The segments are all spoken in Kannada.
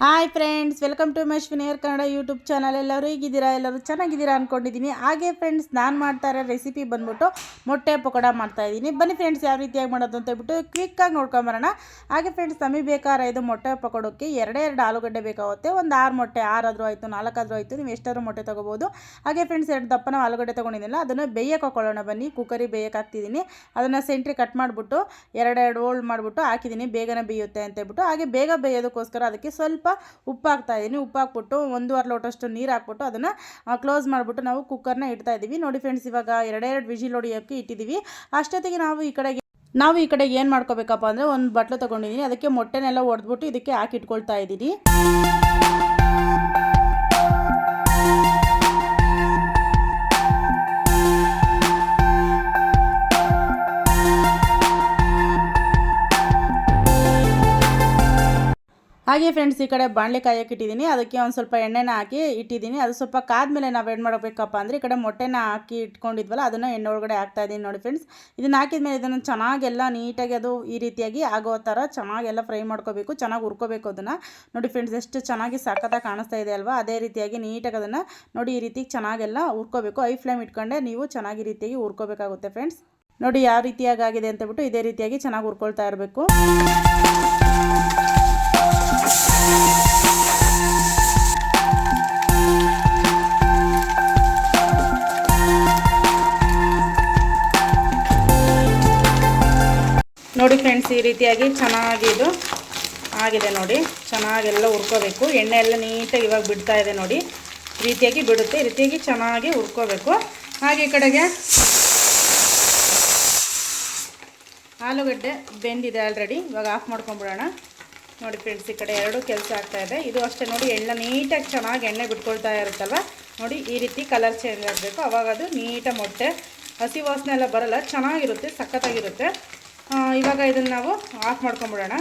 Hi friends, welcome to my ವಿನಯರ್ ಕನ್ನಡ ಯೂಟ್ಯೂಬ್ ಚಾನಲ್. ಎಲ್ಲರೂ ಹೇಗಿದ್ದೀರಾ? ಎಲ್ಲರೂ ಚೆನ್ನಾಗಿದ್ದೀರಾ ಅಂದ್ಕೊಂಡಿದ್ದೀನಿ. ಹಾಗೆ ಫ್ರೆಂಡ್ಸ್, ನಾನು ಮಾಡ್ತಾ ಇರೋ ರೆಸಿಪಿ ಬಂದ್ಬಿಟ್ಟು ಮೊಟ್ಟೆ ಪಕೋಡ ಮಾಡ್ತಾಯಿದ್ದೀನಿ. ಬನ್ನಿ ಫ್ರೆಂಡ್ಸ್, ಯಾವ ರೀತಿಯಾಗಿ ಮಾಡೋದು ಅಂತ ಹೇಳ್ಬಿಟ್ಟು ಕ್ವಿಕ್ಕಾಗಿ ನೋಡ್ಕೊಂಬರೋಣ. ಹಾಗೆ ಫ್ರೆಂಡ್ಸ್, ನಮಗೆ ಬೇಕಾದ್ರೆ ಇದು ಮೊಟ್ಟೆ ಪಕೋಡಕ್ಕೆ ಎರಡೇ ಆಲೂಗಡ್ಡೆ ಬೇಕಾಗುತ್ತೆ. ಒಂದು 6 ಮೊಟ್ಟೆ, 6 ಆದರೂ ಆಯಿತು, 4 ಆದರೂ ಆಯಿತು, ನೀವು ಎಷ್ಟಾದರೂ ಮೊಟ್ಟೆ ತೊಗೋಬೋದು. ಹಾಗೆ ಫ್ರೆಂಡ್ಸ್, 2 ದಪ್ಪನ ಆಲೂಗಡ್ಡೆ ತೊಗೊಂಡಿದ್ದೀನಲ್ಲ, ಅದನ್ನು ಬೇಯಕ್ಕೆ ಹಾಕೊಳ್ಳೋಣ. ಬನ್ನಿ, ಕುಕ್ಕರಿಗೆ ಬೇಯಕ್ಕೆ ಹಾಕ್ತಿದ್ದೀನಿ. ಅದನ್ನು ಸೆಂಟ್ರಿಗೆ ಕಟ್ ಮಾಡಿಬಿಟ್ಟು ಎರಡು ಹೋಲ್ಡ್ ಮಾಡಿಬಿಟ್ಟು ಹಾಕಿದ್ದೀನಿ, ಬೇಗನೆ ಬೇಯುತ್ತೆ ಅಂತ ಹೇಳ್ಬಿಟ್ಟು. ಹಾಗೆ ಬೇಗ ಬೇಯೋದಕ್ಕೋಸ್ಕರ ಅದಕ್ಕೆ ಸ್ವಲ್ಪ ಉಪ್ಪು ಹಾಕ್ತಾ ಇದ್ದೀನಿ. ಉಪ್ಪು ಹಾಕ್ಬಿಟ್ಟು 1.5 ಲೋಟಷ್ಟು ನೀರು ಹಾಕ್ಬಿಟ್ಟು ಅದನ್ನು ಕ್ಲೋಸ್ ಮಾಡಿಬಿಟ್ಟು ನಾವು ಕುಕ್ಕರ್ನ ಇಡ್ತಾ ಇದ್ದೀವಿ. ನೋಡಿ ಫ್ರೆಂಡ್ಸ್, ಇವಾಗ ಎರಡೆರಡು ವಿಜಿಲ್ ಹೊಡಿಯೋಕ್ಕೆ ಇಟ್ಟಿದ್ದೀವಿ. ಅಷ್ಟೊತ್ತಿಗೆ ನಾವು ಈ ಕಡೆಗೆ ಏನು ಮಾಡ್ಕೋಬೇಕಪ್ಪ ಅಂದರೆ, ಒಂದು ಬಟ್ಲು ತೊಗೊಂಡಿದ್ದೀನಿ. ಅದಕ್ಕೆ ಮೊಟ್ಟೆನೆಲ್ಲ ಒಡೆದ್ಬಿಟ್ಟು ಇದಕ್ಕೆ ಹಾಕಿ ಇಟ್ಕೊಳ್ತಾ ಇದ್ದೀನಿ. ಹಾಗೆ ಫ್ರೆಂಡ್ಸ್, ಈ ಕಡೆ ಬಾಣಲೆ ಕಾಯಕ್ಕೆ ಇಟ್ಟಿದ್ದೀನಿ. ಅದಕ್ಕೆ ಒಂದು ಸ್ವಲ್ಪ ಎಣ್ಣೆನ ಹಾಕಿ ಇಟ್ಟಿದ್ದೀನಿ. ಅದು ಸ್ವಲ್ಪ ಕಾದ್ಮೇಲೆ ನಾವು ಏನು ಮಾಡಬೇಕಪ್ಪ ಅಂದರೆ, ಈ ಕಡೆ ಮೊಟ್ಟೆನ ಹಾಕಿ ಇಟ್ಕೊಂಡಿದ್ವಲ್ಲ, ಅದನ್ನು ಎಣ್ಣೆ ಒಳಗಡೆ ಹಾಕ್ತಾ ಇದ್ದೀನಿ. ನೋಡಿ ಫ್ರೆಂಡ್ಸ್, ಇದನ್ನು ಹಾಕಿದ್ಮೇಲೆ ಇದನ್ನು ಚೆನ್ನಾಗೆಲ್ಲ ನೀಟಾಗಿ ಅದು ಈ ರೀತಿಯಾಗಿ ಆಗೋ ಥರ ಚೆನ್ನಾಗೆಲ್ಲ ಫ್ರೈ ಮಾಡ್ಕೋಬೇಕು, ಚೆನ್ನಾಗಿ ಹುರ್ಕೋಬೇಕು ಅದನ್ನು. ನೋಡಿ ಫ್ರೆಂಡ್ಸ್, ಎಷ್ಟು ಚೆನ್ನಾಗಿ ಸಖತ್ತಾಗಿ ಕಾಣಿಸ್ತಾ ಇದೆ ಅಲ್ವಾ? ಅದೇ ರೀತಿಯಾಗಿ ನೀಟಾಗಿ ಅದನ್ನು ನೋಡಿ ಈ ರೀತಿ ಚೆನ್ನಾಗೆಲ್ಲ ಹುರ್ಕೋಬೇಕು. ಐ ಫ್ಲೇಮ್ ಇಟ್ಕೊಂಡೆ ನೀವು ಚೆನ್ನಾಗಿ ಈ ರೀತಿಯಾಗಿ ಹುರ್ಕೋಬೇಕಾಗುತ್ತೆ ಫ್ರೆಂಡ್ಸ್. ನೋಡಿ ಯಾವ ರೀತಿಯಾಗಿ ಆಗಿದೆ ಅಂತ ಬಿಟ್ಟು ಇದೇ ರೀತಿಯಾಗಿ ಚೆನ್ನಾಗಿ ಹುರ್ಕೊಳ್ತಾ ಇರಬೇಕು. ನೋಡಿ ಫ್ರೆಂಡ್ಸ್, ಈ ರೀತಿಯಾಗಿ ಚೆನ್ನಾಗಿ ಇದು ಆಗಿದೆ. ನೋಡಿ, ಚೆನ್ನಾಗೆಲ್ಲ ಹುರ್ಕೋಬೇಕು. ಎಣ್ಣೆ ಎಲ್ಲ ನೀಟಾಗಿ ಇವಾಗ ಬಿಡ್ತಾ ಇದೆ ನೋಡಿ. ಈ ರೀತಿಯಾಗಿ ಬಿಡುತ್ತೆ. ಈ ರೀತಿಯಾಗಿ ಚೆನ್ನಾಗಿ ಹುರ್ಕೋಬೇಕು. ಹಾಗೆ ಈ ಕಡೆಗೆ ಆಲೂಗಡ್ಡೆ ಬೆಂದಿದೆ ಆಲ್ರೆಡಿ. ಇವಾಗ ಆಫ್ ಮಾಡ್ಕೊಂಬಿಡೋಣ. ನೋಡಿ ಫ್ರೆಂಡ್ಸ್, ಈ ಕಡೆ ಎರಡು ಕೆಲಸ ಆಗ್ತಾಯಿದೆ. ಇದು ಅಷ್ಟೇ ನೋಡಿ, ಎಣ್ಣೆ ನೀಟಾಗಿ ಚೆನ್ನಾಗಿ ಎಣ್ಣೆ ಬಿಟ್ಕೊಳ್ತಾ ಇರುತ್ತಲ್ವ. ನೋಡಿ ಈ ರೀತಿ ಕಲರ್ ಚೇಂಜ್ ಆಗಬೇಕು. ಅವಾಗ ಅದು ನೀಟಾಗಿ ಮೊಟ್ಟೆ ಹಸಿ ವಾಸನೆ ಎಲ್ಲ ಬರಲ್ಲ, ಚೆನ್ನಾಗಿರುತ್ತೆ, ಸಖತ್ತಾಗಿರುತ್ತೆ. ಇವಾಗ ಇದನ್ನು ನಾವು ಆಫ್ ಮಾಡ್ಕೊಂಬಿಡೋಣ.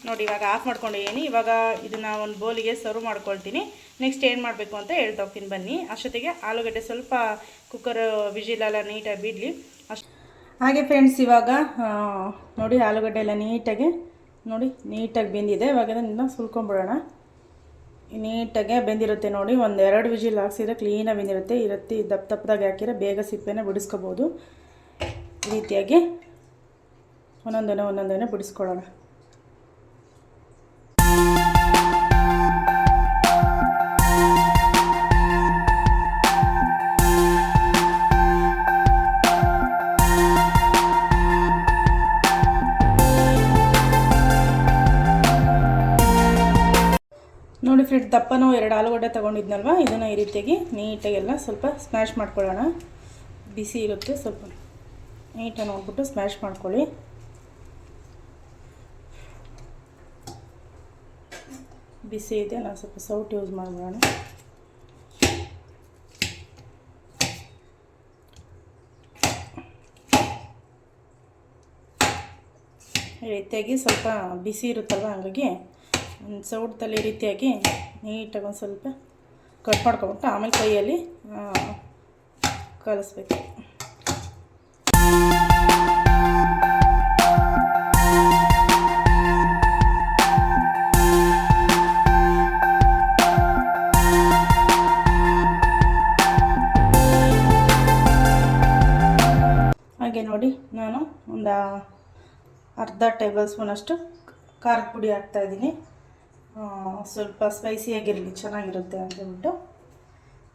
ನೋಡಿ, ಇವಾಗ ಆಫ್ ಮಾಡ್ಕೊಂಡಿದ್ದೀನಿ. ಇವಾಗ ಇದನ್ನು ಒಂದು ಬೌಲಿಗೆ ಸರ್ವ್ ಮಾಡ್ಕೊಳ್ತೀನಿ. ನೆಕ್ಸ್ಟ್ ಏನು ಮಾಡಬೇಕು ಅಂತ ಹೇಳ್ತಾ ಹೋಗ್ತೀನಿ ಬನ್ನಿ. ಅಷ್ಟೊತ್ತಿಗೆ ಆಲೂಗಡ್ಡೆ ಸ್ವಲ್ಪ ಕುಕ್ಕರ್ ವಿಜಿಲೆಲ್ಲ ನೀಟಾಗಿ ಬಿಡಲಿ ಅಷ್ಟು. ಹಾಗೆ ಫ್ರೆಂಡ್ಸ್, ಇವಾಗ ನೋಡಿ ಆಲೂಗಡ್ಡೆ ಎಲ್ಲ ನೀಟಾಗಿ ಬೆಂದಿದೆ. ಇವಾಗ ಇದನ್ನು ಸುಲ್ಕೊಂಬಿಡೋಣ. ನೀಟಾಗೆ ಬೆಂದಿರುತ್ತೆ ನೋಡಿ. ಒಂದು 2 ವಿಜಿಲ್ ಹಾಕ್ಸಿದ್ರೆ ಕ್ಲೀನಾಗಿ ಬೆಂದಿರುತ್ತೆ. ಈ ರೀತಿ ದಪ್ಪದಾಗಿ ಹಾಕಿದ್ರೆ ಬೇಗ ಸಿಪ್ಪೆನ ಬಿಡಿಸ್ಕೋಬೋದು. ಈ ರೀತಿಯಾಗಿ ಒಂದೊಂದೇ ಬಿಡಿಸ್ಕೊಳ್ಳೋಣ. ನೋಡಿ ಫ್ರೆಂಡ್ಸ್, ದಪ್ಪನೂ 2 ಆಲೂಗಡ್ಡೆ ತೊಗೊಂಡಿದ್ನಲ್ವ, ಇದನ್ನು ಈ ರೀತಿಯಾಗಿ ನೀಟಾಗೆಲ್ಲ ಸ್ವಲ್ಪ ಸ್ಮ್ಯಾಶ್ ಮಾಡ್ಕೊಳ್ಳೋಣ. ಬಿಸಿ ಇರುತ್ತೆ, ಸ್ವಲ್ಪ ನೀಟಾಗಿ ನೋಡ್ಬಿಟ್ಟು ಸ್ಮ್ಯಾಶ್ ಮಾಡ್ಕೊಳ್ಳಿ. ಬಿಸಿ ಇದೆ, ನಾನು ಸ್ವಲ್ಪ ಸೌಟ್ ಯೂಸ್ ಮಾಡೋಣ. ಈ ರೀತಿಯಾಗಿ ಸ್ವಲ್ಪ ಬಿಸಿ ಇರುತ್ತಲ್ವ, ಹಾಗಾಗಿ ಒಂದು ಸೌಟಲ್ಲಿ ಈ ರೀತಿಯಾಗಿ ನೀಟಾಗಿ ಒಂದು ಸ್ವಲ್ಪ ಕಟ್ ಮಾಡ್ಕೊಬಿಟ್ಟು ಆಮೇಲೆ ಕೈಯಲ್ಲಿ ಕಲಿಸ್ಬೇಕು. ಹಾಗೆ ನೋಡಿ, ನಾನು ಒಂದು ಅರ್ಧ ಟೇಬಲ್ ಸ್ಪೂನಷ್ಟು ಖಾರದ ಪುಡಿ ಹಾಕ್ತಾಯಿದ್ದೀನಿ. ಸ್ವಲ್ಪ ಸ್ಪೈಸಿಯಾಗಿರಲಿ, ಚೆನ್ನಾಗಿರುತ್ತೆ ಅಂತ ಹೇಳ್ಬಿಟ್ಟು.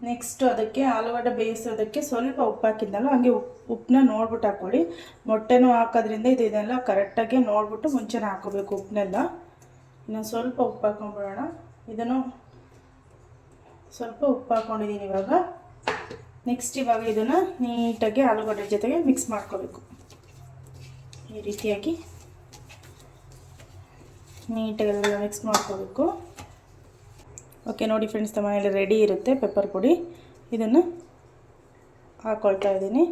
ನೆಕ್ಸ್ಟು ಅದಕ್ಕೆ ಆಲೂಗಡ್ಡೆ ಬೇಯಿಸೋದಕ್ಕೆ ಸ್ವಲ್ಪ ಉಪ್ಪು ಹಾಕಿದ್ನಲ್ಲ, ಹಾಗೆ ಉಪ್ಪನ್ನ ನೋಡ್ಬಿಟ್ಟು ಹಾಕ್ಕೊಳ್ಳಿ. ಮೊಟ್ಟೆನೂ ಹಾಕೋದ್ರಿಂದ ಇದನ್ನೆಲ್ಲ ಕರೆಕ್ಟಾಗಿ ನೋಡ್ಬಿಟ್ಟು ಮುಂಚೆನೇ ಹಾಕೋಬೇಕು ಉಪ್ಪನ್ನೆಲ್ಲ. ಇನ್ನೊಂದು ಸ್ವಲ್ಪ ಉಪ್ಪು ಹಾಕ್ಕೊಂಬಿಡೋಣ. ಇದನ್ನು ಸ್ವಲ್ಪ ಉಪ್ಪು ಹಾಕ್ಕೊಂಡಿದ್ದೀನಿ. ಇವಾಗ ಇದನ್ನು ನೀಟಾಗಿ ಆಲೂಗಡ್ಡೆ ಜೊತೆಗೆ ಮಿಕ್ಸ್ ಮಾಡ್ಕೋಬೇಕು. ಈ ರೀತಿಯಾಗಿ ನೀಟಾಗೆಲ್ಲ ಮಿಕ್ಸ್ ಮಾಡ್ಕೋಬೇಕು. ಓಕೆ, ನೋಡಿ ಫ್ರೆಂಡ್ಸ್, ನಮ್ಮ ಮನೇಲಿ ರೆಡಿ ಇರುತ್ತೆ ಪೆಪ್ಪರ್ ಪುಡಿ. ಇದನ್ನು ಹಾಕ್ಕೊಳ್ತಾ ಇದ್ದೀನಿ.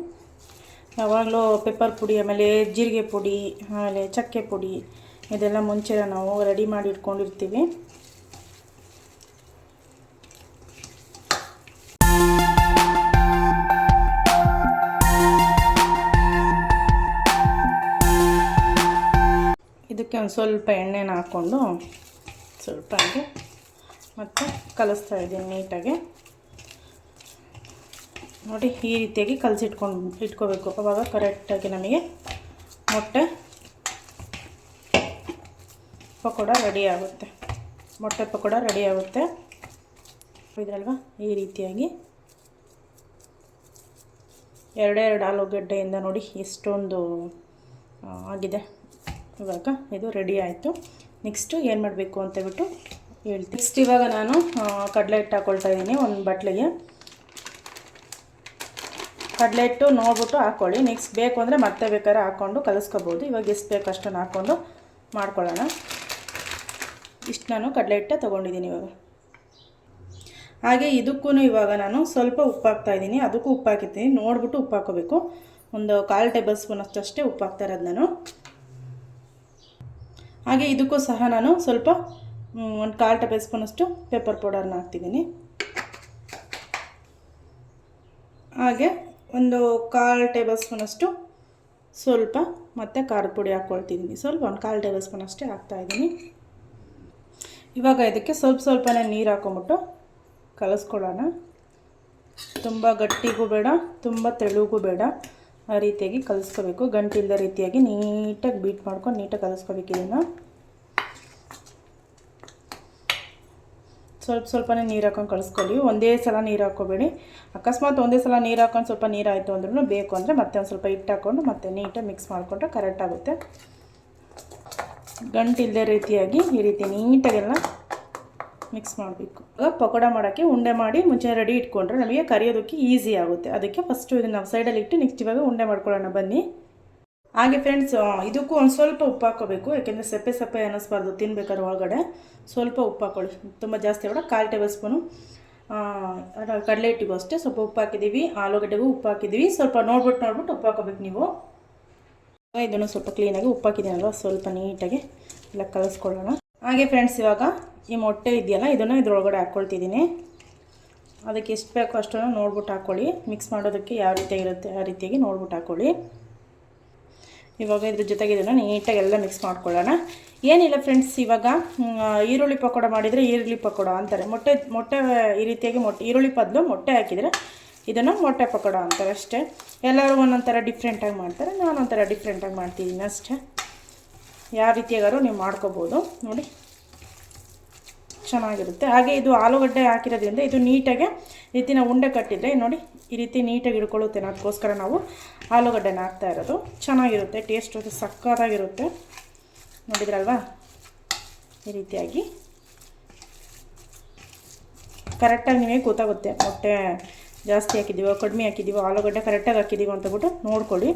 ಯಾವಾಗಲೂ ಪೆಪ್ಪರ್ ಪುಡಿ, ಆಮೇಲೆ ಜೀರಿಗೆ ಪುಡಿ, ಆಮೇಲೆ ಚಕ್ಕೆ ಪುಡಿ, ಇದೆಲ್ಲ ಮುಂಚೆ ನಾವು ರೆಡಿ ಮಾಡಿ ಇಟ್ಕೊಂಡಿರ್ತೀವಿ. ಇದಕ್ಕೆ ಒಂದು ಸ್ವಲ್ಪ ಎಣ್ಣೆನ ಹಾಕ್ಕೊಂಡು ಸ್ವಲ್ಪ ಹಂಗೆ ಮತ್ತು ಕಲಿಸ್ತಾ ಇದ್ದೀನಿ ನೀಟಾಗಿ. ನೋಡಿ ಈ ರೀತಿಯಾಗಿ ಇಟ್ಕೋಬೇಕು. ಆವಾಗ ಕರೆಕ್ಟಾಗಿ ನಮಗೆ ಮೊಟ್ಟೆ ಪಕೋಡ ರೆಡಿ ಆಗುತ್ತೆ. ಮೊಟ್ಟೆ ಪಕೋಡ ರೆಡಿ ಆಗುತ್ತೆ. ಇದಲ್ವಾ ಈ ರೀತಿಯಾಗಿ ಎರಡೆರಡು ಆಲೂಗಡ್ಡೆಯಿಂದ ನೋಡಿ ಎಷ್ಟೊಂದು ಆಗಿದೆ. ಇವಾಗ ಇದು ರೆಡಿ ಆಯಿತು. ನೆಕ್ಸ್ಟು ಏನು ಮಾಡಬೇಕು ಅಂತೇಳ್ಬಿಟ್ಟು ಹೇಳ್ತೀನಿ. ನೆಕ್ಸ್ಟ್ ಇವಾಗ ನಾನು ಕಡಲೆ ಹಿಟ್ಟು ಹಾಕ್ಕೊಳ್ತಾ ಇದ್ದೀನಿ. ಒಂದು ಬಟ್ಲಿಗೆ ಕಡಲೆ ಹಿಟ್ಟು ನೋಡ್ಬಿಟ್ಟು ಹಾಕ್ಕೊಳ್ಳಿ. ನೆಕ್ಸ್ಟ್ ಬೇಕು ಅಂದರೆ ಮತ್ತೆ ಬೇಕಾದ್ರೆ ಹಾಕ್ಕೊಂಡು ಕಲಿಸ್ಕೋಬೋದು. ಇವಾಗ ಎಷ್ಟು ಬೇಕು ಅಷ್ಟನ್ನು ಹಾಕ್ಕೊಂಡು ಮಾಡ್ಕೊಳ್ಳೋಣ. ಇಷ್ಟು ನಾನು ಕಡಲೆ ಹಿಟ್ಟು ತೊಗೊಂಡಿದ್ದೀನಿ ಇವಾಗ. ಹಾಗೆ ಇದಕ್ಕೂ ಇವಾಗ ನಾನು ಸ್ವಲ್ಪ ಉಪ್ಪು ಹಾಕ್ತಾಯಿದ್ದೀನಿ. ಅದಕ್ಕೂ ಉಪ್ಪು ಹಾಕಿರ್ತೀನಿ, ನೋಡಿಬಿಟ್ಟು ಉಪ್ಪು ಹಾಕೋಬೇಕು. ಒಂದು 1/4 ಟೇಬಲ್ ಸ್ಪೂನ್ ಅಷ್ಟೇ ಉಪ್ಪು ಹಾಕ್ತಾ ಇರೋದು ನಾನು. ಹಾಗೆ ಇದಕ್ಕೂ ಸಹ ನಾನು ಸ್ವಲ್ಪ ಒಂದು 1/4 ಟೇಬಲ್ ಸ್ಪೂನಷ್ಟು ಪೆಪ್ಪರ್ ಪೌಡರ್ನ ಹಾಕ್ತಿದ್ದೀನಿ. ಹಾಗೆ ಒಂದು 1/4 ಟೇಬಲ್ ಸ್ಪೂನಷ್ಟು ಸ್ವಲ್ಪ ಮತ್ತು ಖಾರದ ಪುಡಿ ಹಾಕ್ಕೊಳ್ತಿದ್ದೀನಿ. ಸ್ವಲ್ಪ ಒಂದು 1/4 ಟೇಬಲ್ ಸ್ಪೂನ್ ಅಷ್ಟೇ ಹಾಕ್ತಾಯಿದ್ದೀನಿ. ಇವಾಗ ಇದಕ್ಕೆ ಸ್ವಲ್ಪನೇ ನೀರು ಹಾಕೊಂಬಿಟ್ಟು ಕಲಿಸ್ಕೊಳ್ಳೋಣ. ತುಂಬ ಗಟ್ಟಿಗೂ ಬೇಡ, ತುಂಬ ತೆಳುಗೂ ಬೇಡ, ಆ ರೀತಿಯಾಗಿ ಕಲಿಸ್ಕೋಬೇಕು. ಗಂಟಿಲ್ಲದ ರೀತಿಯಾಗಿ ನೀಟಾಗಿ ಬೀಟ್ ಮಾಡ್ಕೊಂಡು ನೀಟಾಗಿ ಕಲಿಸ್ಕೋಬೇಕು. ಇದನ್ನು ಸ್ವಲ್ಪನೇ ನೀರು ಹಾಕೊಂಡು ಕಲಿಸ್ಕೊಳ್ಳಿ. ಒಂದೇ ಸಲ ನೀರು ಹಾಕ್ಕೋಬೇಡಿ. ಅಕಸ್ಮಾತ್ ಒಂದೇ ಸಲ ನೀರು ಹಾಕೊಂಡು ಸ್ವಲ್ಪ ನೀರಾಯಿತು ಅಂದ್ರೂ ಬೇಕು ಅಂದರೆ ಮತ್ತೆ ಒಂದು ಸ್ವಲ್ಪ ಹಿಟ್ಟು ಹಾಕ್ಕೊಂಡು ಮತ್ತೆ ನೀಟಾಗಿ ಮಿಕ್ಸ್ ಮಾಡಿಕೊಂಡ್ರೆ ಕರೆಕ್ಟ್ ಆಗುತ್ತೆ. ಗಂಟಿಲ್ಲದೆ ರೀತಿಯಾಗಿ ಈ ರೀತಿ ನೀಟಾಗೆಲ್ಲ ಮಿಕ್ಸ್ ಮಾಡಬೇಕು. ಇವಾಗ ಪಕೋಡ ಮಾಡೋಕ್ಕೆ ಉಂಡೆ ಮಾಡಿ ಮುಂಚೆ ರೆಡಿ ಇಟ್ಕೊಂಡ್ರೆ ನಮಗೆ ಕರಿಯೋದಕ್ಕೆ ಈಸಿ ಆಗುತ್ತೆ. ಅದಕ್ಕೆ ಫಸ್ಟು ಇದನ್ನು ನಾವು ಸೈಡಲ್ಲಿ ಇಟ್ಟು ನೆಕ್ಸ್ಟ್ ಇವಾಗ ಉಂಡೆ ಮಾಡ್ಕೊಳ್ಳೋಣ ಬನ್ನಿ. ಹಾಗೆ ಫ್ರೆಂಡ್ಸ್, ಇದಕ್ಕೂ ಒಂದು ಸ್ವಲ್ಪ ಉಪ್ಪು ಹಾಕ್ಕೋಬೇಕು. ಯಾಕೆಂದರೆ ಸಪ್ಪೆ ಅನ್ನಿಸ್ಬಾರ್ದು ತಿನ್ಬೇಕಾದ್ರೆ ಒಳಗಡೆ. ಸ್ವಲ್ಪ ಉಪ್ಪು ಹಾಕ್ಕೊಳ್ಳಿ, ತುಂಬ ಜಾಸ್ತಿ ಬೇಡ. 1/4 ಟೇಬಲ್ ಸ್ಪೂನು ಕಡಲೆ ಹಿಟ್ಟಿಗೂ ಅಷ್ಟೇ ಸ್ವಲ್ಪ ಉಪ್ಪು ಹಾಕಿದ್ದೀವಿ. ಆಲೂಗಡ್ಡೆಗೂ ಉಪ್ಪು ಹಾಕಿದ್ದೀವಿ. ಸ್ವಲ್ಪ ನೋಡ್ಬಿಟ್ಟು ಉಪ್ಪು ಹಾಕೋಬೇಕು ನೀವು. ಇದನ್ನು ಸ್ವಲ್ಪ ಕ್ಲೀನಾಗಿ ಉಪ್ಪು ಹಾಕಿದ್ದೀನಲ್ವ, ಸ್ವಲ್ಪ ನೀಟಾಗಿ ಎಲ್ಲ ಕಲಿಸ್ಕೊಳ್ಳೋಣ. ಹಾಗೆ ಫ್ರೆಂಡ್ಸ್, ಇವಾಗ ಈ ಮೊಟ್ಟೆ ಇದೆಯಲ್ಲ ಇದನ್ನು ಇದ್ರೊಳಗಡೆ ಹಾಕ್ಕೊಳ್ತಿದ್ದೀನಿ. ಅದಕ್ಕೆ ಎಷ್ಟು ಬೇಕೋ ಅಷ್ಟನ್ನು ನೋಡ್ಬಿಟ್ಟು ಹಾಕ್ಕೊಳ್ಳಿ. ಮಿಕ್ಸ್ ಮಾಡೋದಕ್ಕೆ ಯಾವ ರೀತಿ ಇರುತ್ತೆ ಆ ರೀತಿಯಾಗಿ ನೋಡ್ಬಿಟ್ಟು ಹಾಕ್ಕೊಳ್ಳಿ. ಇವಾಗ ಇದ್ರ ಜೊತೆಗೆ ಇದನ್ನು ನೀಟಾಗಿ ಎಲ್ಲ ಮಿಕ್ಸ್ ಮಾಡ್ಕೊಳ್ಳೋಣ. ಏನಿಲ್ಲ ಫ್ರೆಂಡ್ಸ್, ಇವಾಗ ಈರುಳ್ಳಿ ಪಕೋಡ ಮಾಡಿದರೆ ಈರುಳ್ಳಿ ಪಕೋಡ ಅಂತಾರೆ. ಮೊಟ್ಟೆ ಈ ರೀತಿಯಾಗಿ ಈರುಳ್ಳಿ ಬದಲು ಮೊಟ್ಟೆ ಹಾಕಿದರೆ ಇದನ್ನು ಮೊಟ್ಟೆ ಪಕೋಡ ಅಂತಾರೆ ಅಷ್ಟೇ. ಎಲ್ಲರೂ ಒಂದೊಂದು ಥರ ಡಿಫ್ರೆಂಟಾಗಿ ಮಾಡ್ತಾರೆ. ನಾನು ಒಂಥರ ಡಿಫ್ರೆಂಟಾಗಿ ಮಾಡ್ತಿದ್ದೀನಿ ಅಷ್ಟೇ. ಯಾವ ರೀತಿಯಾಗಾದ್ರೂ ನೀವು ಮಾಡ್ಕೋಬೋದು. ನೋಡಿ ಚೆನ್ನಾಗಿರುತ್ತೆ. ಹಾಗೆ ಇದು ಆಲೂಗಡ್ಡೆ ಹಾಕಿರೋದ್ರಿಂದ ಇದು ನೀಟಾಗಿ ರೀತಿ ನಾವು ಉಂಡೆ ಕಟ್ಟಿದರೆ ನೋಡಿ ಈ ರೀತಿ ನೀಟಾಗಿ ಹಿಡ್ಕೊಳ್ಳುತ್ತೆ. ಅದಕ್ಕೋಸ್ಕರ ನಾವು ಆಲೂಗಡ್ಡೆನ ಹಾಕ್ತಾ ಇರೋದು. ಚೆನ್ನಾಗಿರುತ್ತೆ, ಟೇಸ್ಟ್ ಸಕ್ಕತ್ತಾಗಿರುತ್ತೆ. ನೋಡಿದ್ರಲ್ವಾ, ಈ ರೀತಿಯಾಗಿ ಕರೆಕ್ಟಾಗಿ ನಿಮಗೆ ಗೊತ್ತಾಗುತ್ತೆ ಮೊಟ್ಟೆ ಜಾಸ್ತಿ ಹಾಕಿದ್ದೀವೋ ಕಡಿಮೆ ಹಾಕಿದ್ದೀವೋ, ಆಲೂಗಡ್ಡೆ ಕರೆಕ್ಟಾಗಿ ಹಾಕಿದ್ದೀವೋ ಅಂತಬಿಟ್ಟು ನೋಡ್ಕೊಳ್ಳಿ.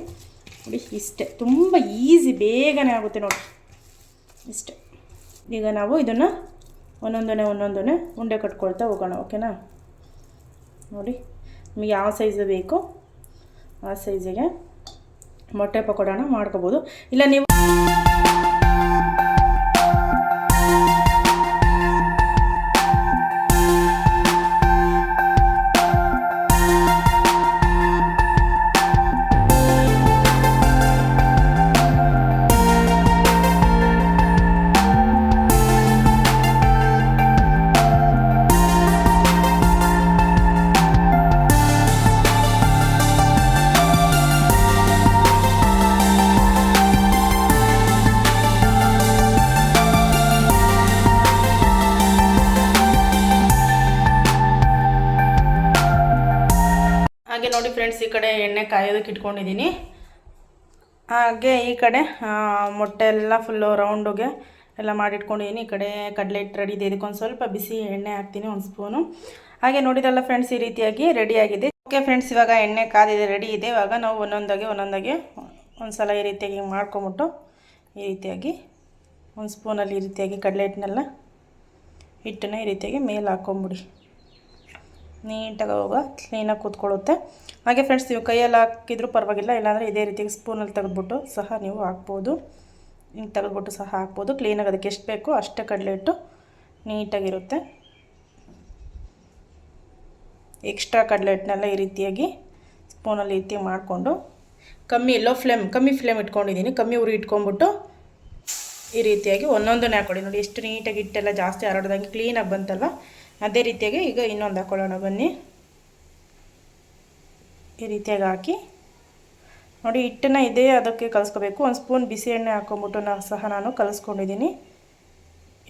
ನೋಡಿ ಇಷ್ಟೇ, ತುಂಬ ಈಸಿ, ಬೇಗನೆ ಆಗುತ್ತೆ ನೋಡಿ ಇಷ್ಟೇ. ಈಗ ನಾವು ಇದನ್ನು ಒಂದೊಂದನೇ ಉಂಡೆ ಕಟ್ಕೊಳ್ತಾ ಹೋಗೋಣ. ಓಕೆನಾ? ನೋಡಿ ನಿಮಗೆ ಯಾವ ಸೈಜ್ ಬೇಕೋ ಆ ಸೈಜಿಗೆ ಮೊಟ್ಟೆ ಪಕೋಡನ ಮಾಡ್ಕೋಬೋದು. ಇಲ್ಲ ನೀವು ಹಾಗೆ ನೋಡಿ ಫ್ರೆಂಡ್ಸ್, ಈ ಕಡೆ ಎಣ್ಣೆ ಕಾಯೋದಕ್ಕೆ ಇಟ್ಕೊಂಡಿದ್ದೀನಿ. ಹಾಗೆ ಈ ಕಡೆ ಮೊಟ್ಟೆ ಎಲ್ಲ ಫುಲ್ಲು ರೌಂಡುಗೆ ಎಲ್ಲ ಮಾಡಿಟ್ಕೊಂಡಿದ್ದೀನಿ. ಈ ಕಡೆ ಕಡಲೆ ಹಿಟ್ಟು ರೆಡಿ ಇದೆ. ಇದಕ್ಕೊಂದು ಸ್ವಲ್ಪ ಬಿಸಿ ಎಣ್ಣೆ ಹಾಕ್ತೀನಿ, 1 ಸ್ಪೂನು. ಹಾಗೆ ನೋಡಿರಲ್ಲ ಫ್ರೆಂಡ್ಸ್, ಈ ರೀತಿಯಾಗಿ ರೆಡಿಯಾಗಿದೆ. ಓಕೆ ಫ್ರೆಂಡ್ಸ್, ಇವಾಗ ಎಣ್ಣೆ ಕಾದಿದೆ, ರೆಡಿ ಇದೆ. ಇವಾಗ ನಾವು ಒಂದೊಂದಾಗೆ ಒಂದು ಸಲ ಈ ರೀತಿಯಾಗಿ ಮಾಡ್ಕೊಂಬಿಟ್ಟು ಈ ರೀತಿಯಾಗಿ 1 ಸ್ಪೂನಲ್ಲಿ ಈ ರೀತಿಯಾಗಿ ಕಡಲೆ ಹಿಟ್ಟನ್ನ ಈ ರೀತಿಯಾಗಿ ಮೇಲೆ ಹಾಕ್ಕೊಂಬಿಡಿ. ನೀಟಾಗಿ ಹೋಗ ಕ್ಲೀನಾಗಿ ಕೂತ್ಕೊಳ್ಳುತ್ತೆ. ಹಾಗೆ ಫ್ರೆಂಡ್ಸ್, ನೀವು ಕೈಯಲ್ಲಿ ಹಾಕಿದ್ರೂ ಪರವಾಗಿಲ್ಲ, ಇಲ್ಲಾಂದರೆ ಇದೇ ರೀತಿಯಾಗಿ ಸ್ಪೂನಲ್ಲಿ ತೆಗೆದ್ಬಿಟ್ಟು ಸಹ ನೀವು ಹಾಕ್ಬೋದು. ಹಿಂಗೆ ತೆಗೆದ್ಬಿಟ್ಟು ಸಹ ಹಾಕ್ಬೋದು. ಕ್ಲೀನಾಗಿ ಅದಕ್ಕೆ ಎಷ್ಟು ಬೇಕೋ ಅಷ್ಟೇ ಕಡಲೆ ಹಿಟ್ಟು ನೀಟಾಗಿರುತ್ತೆ. ಎಕ್ಸ್ಟ್ರಾ ಕಡಲೆ ಹಿಟ್ಟನ್ನೆಲ್ಲ ಈ ರೀತಿಯಾಗಿ ಸ್ಪೂನಲ್ಲಿ ಈ ರೀತಿ ಮಾಡಿಕೊಂಡು ಕಮ್ಮಿ ಫ್ಲೇಮ್ ಇಟ್ಕೊಂಡಿದ್ದೀನಿ. ಕಮ್ಮಿ ಉರಿ ಇಟ್ಕೊಂಡ್ಬಿಟ್ಟು ಈ ರೀತಿಯಾಗಿ ಒಂದೊಂದನ್ನೇ ಹಾಕ್ಕೊಳ್ಳಿ. ನೋಡಿ ಎಷ್ಟು ನೀಟಾಗಿ ಹಿಟ್ಟೆಲ್ಲ ಜಾಸ್ತಿ ಹರಡ್ದಂಗೆ ಕ್ಲೀನಾಗಿ ಬಂತಲ್ವ. ಅದೇ ರೀತಿಯಾಗಿ ಈಗ ಇನ್ನೊಂದು ಹಾಕ್ಕೊಳ್ಳೋಣ ಬನ್ನಿ. ಈ ರೀತಿಯಾಗಿ ಹಾಕಿ ನೋಡಿ ಹಿಟ್ಟನ್ನು ಇದೇ ಅದಕ್ಕೆ ಕಲಿಸ್ಕೋಬೇಕು. ಒಂದು ಸ್ಪೂನ್ ಬಿಸಿ ಎಣ್ಣೆ ಹಾಕ್ಕೊಂಬಿಟ್ಟು ನಾನು ಕಲಿಸ್ಕೊಂಡಿದ್ದೀನಿ.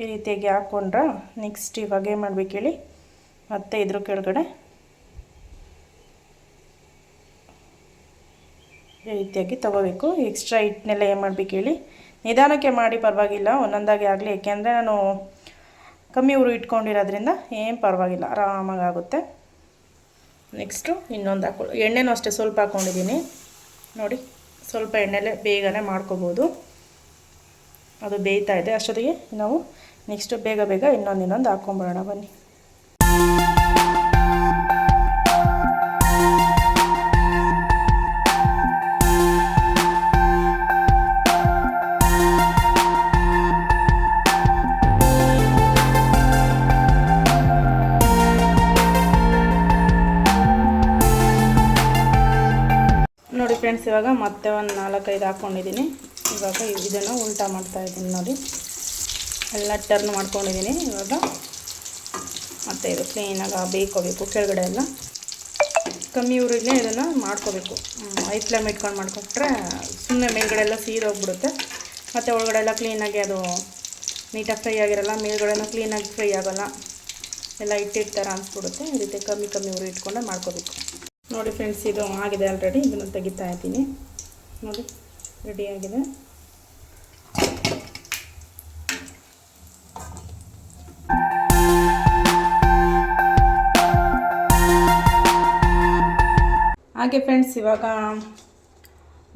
ಈ ರೀತಿಯಾಗಿ ಹಾಕ್ಕೊಂಡ್ರೆ ನೆಕ್ಸ್ಟ್ ಇವಾಗ ಏನು ಮಾಡ್ಬೇಕು ಹೇಳಿ, ಮತ್ತು ಇದ್ರ ಕೆಳಗಡೆ ಈ ರೀತಿಯಾಗಿ ತೊಗೋಬೇಕು. ಎಕ್ಸ್ಟ್ರಾ ಹಿಟ್ಟನ್ನೆಲ್ಲ ಏನು ಮಾಡಬೇಕು ಹೇಳಿ, ನಿಧಾನಕ್ಕೆ ಮಾಡಿ ಪರವಾಗಿಲ್ಲ, ಒಂದೊಂದಾಗಿ ಆಗಲಿ. ಏಕೆಂದರೆ ನಾನು ಕಮ್ಮಿ ಉರಿ ಇಟ್ಕೊಂಡಿರೋದ್ರಿಂದ ಏನು ಪರವಾಗಿಲ್ಲ, ಆರಾಮಾಗಿ ಆಗುತ್ತೆ. ನೆಕ್ಸ್ಟು ಇನ್ನೊಂದು ಹಾಕೊಳ್ಳಿ. ಎಣ್ಣೆನೂ ಅಷ್ಟೇ ಸ್ವಲ್ಪ ಹಾಕ್ಕೊಂಡಿದ್ದೀನಿ ನೋಡಿ. ಸ್ವಲ್ಪ ಎಣ್ಣೆಲೆ ಬೇಗನೆ ಮಾಡ್ಕೋಬೋದು. ಅದು ಬೇಯ್ತಾ ಇದೆ. ಅಷ್ಟೊತ್ತಿಗೆ ನಾವು ನೆಕ್ಸ್ಟು ಬೇಗ ಇನ್ನೊಂದು ಹಾಕ್ಕೊಂಬರೋಣ ಬನ್ನಿ. ನೋಡಿ ಫ್ರೆಂಡ್ಸ್, ಇವಾಗ ಮತ್ತೆ ಒಂದು 4-5 ಹಾಕ್ಕೊಂಡಿದ್ದೀನಿ. ಇವಾಗ ಇದನ್ನು ಉಲ್ಟಾ ಮಾಡ್ತಾಯಿದ್ದೀನಿ ನೋಡಿ. ಎಲ್ಲ ಟರ್ನ್ ಮಾಡ್ಕೊಂಡಿದ್ದೀನಿ. ಇವಾಗ ಮತ್ತು ಇದು ಕ್ಲೀನಾಗಿ ಬೇಯ್ಕೋಬೇಕು. ಕೆಳಗಡೆ ಎಲ್ಲ ಕಮ್ಮಿ ಊರಿಲ್ಲೇ ಇದನ್ನು ಮಾಡ್ಕೋಬೇಕು. ಹೈ ಫ್ಲೇಮ್ ಇಟ್ಕೊಂಡು ಮಾಡ್ಕೊಟ್ರೆ ಸುಮ್ಮನೆ ಮೇಲ್ಗಡೆ ಎಲ್ಲ ಸೀದೋಗ್ಬಿಡುತ್ತೆ. ಮತ್ತು ಒಳಗಡೆ ಎಲ್ಲ ಕ್ಲೀನಾಗಿ ಅದು ನೀಟಾಗಿ ಫ್ರೈ ಆಗಿರಲ್ಲ, ಮೇಲ್ಗಡೆನೂ ಕ್ಲೀನಾಗಿ ಫ್ರೈ ಆಗೋಲ್ಲ, ಎಲ್ಲ ಇಟ್ಟಿರ್ತಾರ ಅನಿಸ್ಬಿಡುತ್ತೆ. ಈ ರೀತಿ ಕಮ್ಮಿ ಉರಿ ಇಟ್ಕೊಂಡೆ ಮಾಡ್ಕೋಬೇಕು. ನೋಡಿ ಫ್ರೆಂಡ್ಸ್, ಇದು ಆಗಿದೆ ಆಲ್ರೆಡಿ. ಇದನ್ನು ತೆಗಿತಾ ಇದ್ದೀನಿ ನೋಡಿ, ರೆಡಿಯಾಗಿದೆ. ಹಾಗೆ ಫ್ರೆಂಡ್ಸ್, ಇವಾಗ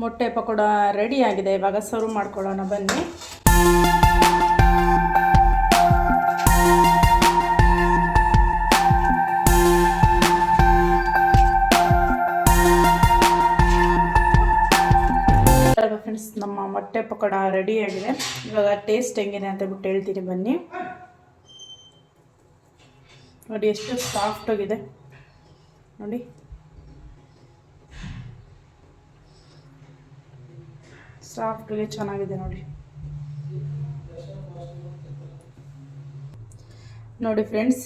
ಮೊಟ್ಟೆ ಪಕೋಡ ರೆಡಿ ಆಗಿದೆ. ಇವಾಗ ಸರ್ವ್ ಮಾಡ್ಕೊಳ್ಳೋಣ ಬನ್ನಿ. ಫ್ರೆಂಡ್ಸ್, ನಮ್ಮ ಮೊಟ್ಟೆ ಪಕೋಡ ರೆಡಿಯಾಗಿದೆ. ಇವಾಗ ಟೇಸ್ಟ್ ಹೆಂಗಿದೆ ಅಂತ ಬಿಟ್ಟು ಹೇಳ್ತೀನಿ ಬನ್ನಿ. ನೋಡಿ ಎಷ್ಟು ಸಾಫ್ಟಾಗಿದೆ ನೋಡಿ. ಸಾಫ್ಟಾಗಿ ಚೆನ್ನಾಗಿದೆ ನೋಡಿ. ನೋಡಿ ಫ್ರೆಂಡ್ಸ್,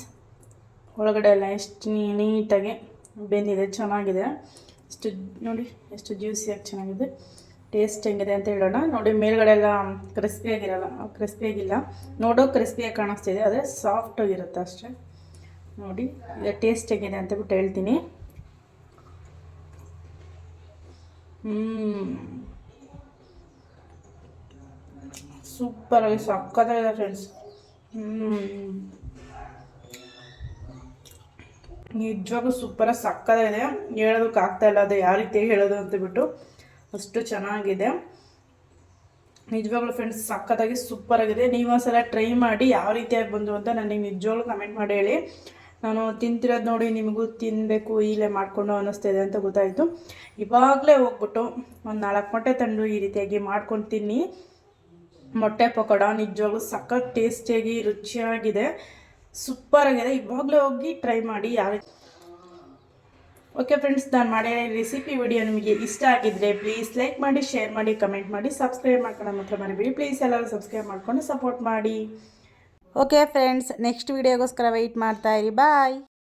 ಒಳಗಡೆ ಎಲ್ಲ ಎಷ್ಟು ನೀಟಾಗಿ ಬೆಂದಿದೆ, ಚೆನ್ನಾಗಿದೆ. ಎಷ್ಟು ನೋಡಿ ಎಷ್ಟು ಜ್ಯೂಸಿಯಾಗಿ ಚೆನ್ನಾಗಿದೆ. ಟೇಸ್ಟ್ ಹೆಂಗಿದೆ ಅಂತ ಹೇಳೋಣ. ನೋಡಿ ಮೇಲ್ಗಡೆ ಎಲ್ಲ ಕ್ರಿಸ್ಪಿಯಾಗಿಲ್ಲ, ನೋಡೋ ಕ್ರಿಸ್ಪಿಯಾಗಿ ಕಾಣಿಸ್ತಿದೆ, ಅದೇ ಸಾಫ್ಟಾಗಿರುತ್ತೆ ಅಷ್ಟೇ. ನೋಡಿ ಈಗ ಟೇಸ್ಟ್ ಹೆಂಗಿದೆ ಅಂತ ಬಿಟ್ಟು ಹೇಳ್ತೀನಿ. ಸೂಪರಾಗಿ ಸಕ್ಕತ್ತಾಗಿದೆ ಫ್ರೆಂಡ್ಸ್. ನಿಜವಾಗೂ ಸೂಪರಾಗಿ ಸಕ್ಕತ್ತಾಗಿದೆ. ಹೇಳೋದಕ್ಕೆ ಆಗ್ತಾಯಿಲ್ಲ ಅದು ಯಾವ ರೀತಿಯಾಗಿ ಹೇಳೋದು ಅಂತ ಬಿಟ್ಟು, ಅಷ್ಟು ಚೆನ್ನಾಗಿದೆ ನಿಜವಾಗ್ಲೂ ಫ್ರೆಂಡ್ಸ್. ಸಕ್ಕತ್ತಾಗಿ ಸೂಪರಾಗಿದೆ. ನೀವು ಒಂದ್ಸಲ ಟ್ರೈ ಮಾಡಿ ಯಾವ ರೀತಿಯಾಗಿ ಬಂದು ಅಂತ ನನಗೆ ನಿಜವಾಗ್ಲೂ ಕಮೆಂಟ್ ಮಾಡಿ ಹೇಳಿ. ನಾನು ತಿಂತಿರೋದು ನೋಡಿ ನಿಮಗೂ ತಿನ್ನಬೇಕು ಇಲ್ಲೇ ಮಾಡಿಕೊಂಡು ಅನ್ನಿಸ್ತಿದೆ ಅಂತ ಗೊತ್ತಾಯಿತು. ಇವಾಗಲೇ ಹೋಗ್ಬಿಟ್ಟು ಒಂದು 4 ಮೊಟ್ಟೆ ತಂದು ಈ ರೀತಿಯಾಗಿ ಮಾಡ್ಕೊಂಡು ತಿನ್ನಿ. ಮೊಟ್ಟೆ ಪಕೋಡ ನಿಜವಾಗ್ಲೂ ಸಖತ್ ಟೇಸ್ಟಿಯಾಗಿ ರುಚಿಯಾಗಿದೆ, ಸೂಪರಾಗಿದೆ. ಇವಾಗಲೇ ಹೋಗಿ ಟ್ರೈ ಮಾಡಿ. ಓಕೆ ಫ್ರೆಂಡ್ಸ್, ನಾನು ಮಾಡೋ ರೆಸಿಪಿ ವಿಡಿಯೋ ನಿಮಗೆ ಇಷ್ಟ ಆಗಿದ್ದರೆ ಪ್ಲೀಸ್ ಲೈಕ್ ಮಾಡಿ, ಶೇರ್ ಮಾಡಿ, ಕಮೆಂಟ್ ಮಾಡಿ, ಸಬ್ಸ್ಕ್ರೈಬ್ ಮಾಡ್ಕೊಂಡು ಮಾತ್ರ ಮರಿಬೇಡಿ. ಪ್ಲೀಸ್ ಎಲ್ಲರೂ ಸಬ್ಸ್ಕ್ರೈಬ್ ಮಾಡ್ಕೊಂಡು ಸಪೋರ್ಟ್ ಮಾಡಿ. ಓಕೆ ಫ್ರೆಂಡ್ಸ್, ನೆಕ್ಸ್ಟ್ ವಿಡಿಯೋಗೋಸ್ಕರ ವೆಯ್ಟ್ ಮಾಡ್ತಾಯಿರಿ. ಬಾಯ್.